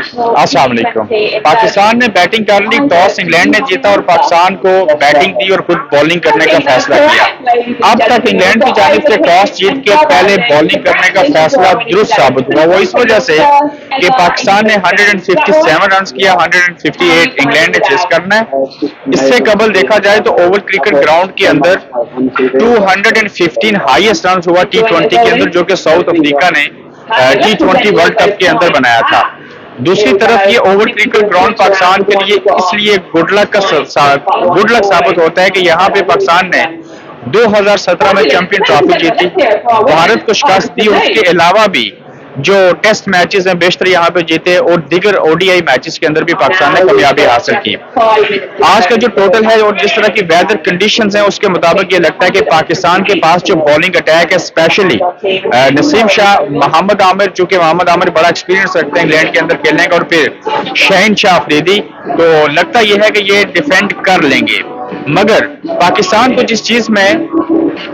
अस्सलाम वालेकुम। पाकिस्तान ने बैटिंग कर ली, टॉस इंग्लैंड ने जीता और पाकिस्तान को बैटिंग दी और खुद बॉलिंग करने का फैसला किया। अब तक इंग्लैंड की जानिब से टॉस जीत के पहले बॉलिंग करने का फैसला दुरुस्त साबित हुआ। वो इस वजह से कि पाकिस्तान ने 157 रन किया, 158 इंग्लैंड ने चेस करना है। इससे कबल देखा जाए तो ओवल क्रिकेट ग्राउंड के अंदर 215 हाईएस्ट रन हुआ T20 के अंदर, जो कि साउथ अफ्रीका ने T20 वर्ल्ड कप के अंदर बनाया था। दूसरी तरफ ये ओवल क्रिकेट ग्राउंड पाकिस्तान के लिए इसलिए गुड लक साबित होता है कि यहाँ पे पाकिस्तान ने 2017 में चैंपियन ट्रॉफी जीती, भारत को शिकस्त दी। उसके अलावा भी जो टेस्ट मैचेस हैं बेशतर यहाँ पे जीते और दिगर ओडीआई मैचेस के अंदर भी पाकिस्तान ने कामयाबी हासिल की। आज का जो टोटल है और जिस तरह की वेदर कंडीशंस हैं उसके मुताबिक ये लगता है कि पाकिस्तान के पास जो बॉलिंग अटैक है, स्पेशली नसीम शाह, मोहम्मद आमिर, चूंकि मोहम्मद आमिर बड़ा एक्सपीरियंस रखते हैं इंग्लैंड के अंदर खेलने का, और फिर शहीन शाह अफरीदी, तो लगता यह है कि ये डिफेंड कर लेंगे। मगर पाकिस्तान को जिस चीज में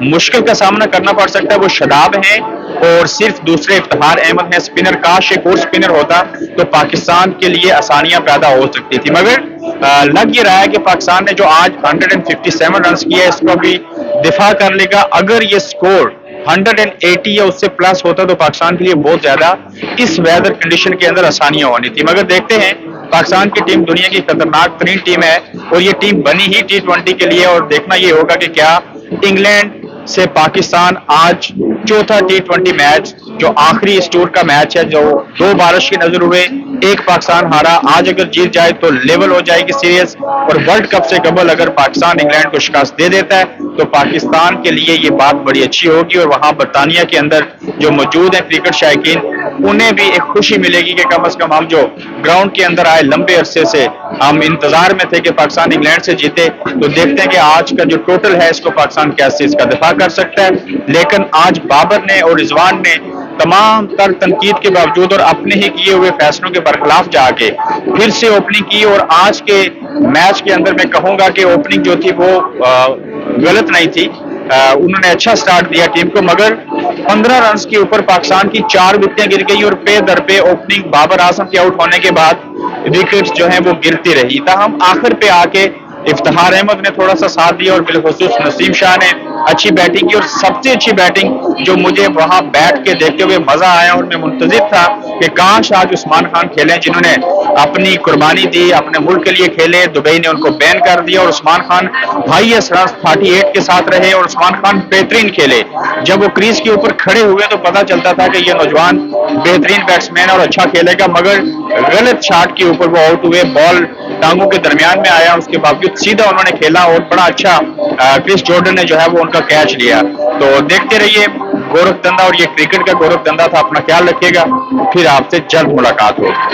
मुश्किल का सामना करना पड़ सकता है वो शादाब हैं और सिर्फ दूसरे इफ्तिखार अहमद हैं स्पिनर। काश एक और स्पिनर होता तो पाकिस्तान के लिए आसानियां पैदा हो सकती थी। मगर लग ये रहा है कि पाकिस्तान ने जो आज 157 रन किया है इसको भी दिफा कर लेगा। अगर ये स्कोर 180 या उससे प्लस होता तो पाकिस्तान के लिए बहुत ज्यादा इस वेदर कंडीशन के अंदर आसानियां होनी थी। मगर देखते हैं, पाकिस्तान की टीम दुनिया की खतरनाक तरीन टीम है और ये टीम बनी ही T20 के लिए, और देखना ये होगा कि क्या इंग्लैंड से पाकिस्तान आज चौथा T20 मैच, जो आखिरी इस टूर का मैच है, जो 2 बारिश की नजर हुए, 1 पाकिस्तान हारा, आज अगर जीत जाए तो लेवल हो जाएगी सीरीज। और वर्ल्ड कप से कबल अगर पाकिस्तान इंग्लैंड को शिकस्त दे देता है तो पाकिस्तान के लिए ये बात बड़ी अच्छी होगी और वहां बरतानिया के अंदर जो मौजूद है क्रिकेट शायकीन, उन्हें भी एक खुशी मिलेगी कि कम से कम हम जो ग्राउंड के अंदर आए लंबे अरसे से हम इंतजार में थे कि पाकिस्तान इंग्लैंड से जीते, तो देखते हैं कि आज का जो टोटल है इसको पाकिस्तान कैसे इसका दिफा कर सकता है। लेकिन आज बाबर ने और रिजवान ने तमाम तर तनकीद के बावजूद और अपने ही किए हुए फैसलों के बरखिलाफ जाके फिर से ओपनिंग की, और आज के मैच के अंदर मैं कहूंगा कि ओपनिंग जो थी वो गलत नहीं थी। उन्होंने अच्छा स्टार्ट दिया टीम को, मगर 15 रन के ऊपर पाकिस्तान की 4 विकेटें गिर गई और पे दर पे ओपनिंग बाबर आजम के आउट होने के बाद विकेट्स जो हैं वो गिरती रही। ताहम आखिर पे आके इफ्तिखार अहमद ने थोड़ा सा साथ दिया और बिलखुसूस नसीम शाह ने अच्छी बैटिंग की, और सबसे अच्छी बैटिंग जो मुझे वहां बैठ के देखते हुए मजा आया और मैं मुंतजिर था कि काश आज उस्मान खान खेलें, जिन्होंने अपनी कुर्बानी दी, अपने मुल्क के लिए खेले। दुबई ने उनको बैन कर दिया और उस्मान खान हाईएस्ट रन 38 के साथ रहे और उस्मान खान बेहतरीन खेले। जब वो क्रीज के ऊपर खड़े हुए तो पता चलता था कि ये नौजवान बेहतरीन बैट्समैन और अच्छा खेलेगा, मगर गलत शॉट के ऊपर वो आउट हुए। बॉल टांगों के दरमियान में आया, उसके बावजूद सीधा उन्होंने खेला और बड़ा अच्छा क्रिस जॉर्डन ने जो है वो उनका कैच लिया। तो देखते रहिए गोरखधंधा, और ये क्रिकेट का गोरखधंधा था। अपना ख्याल रखिएगा, फिर आपसे जल्द मुलाकात होगी।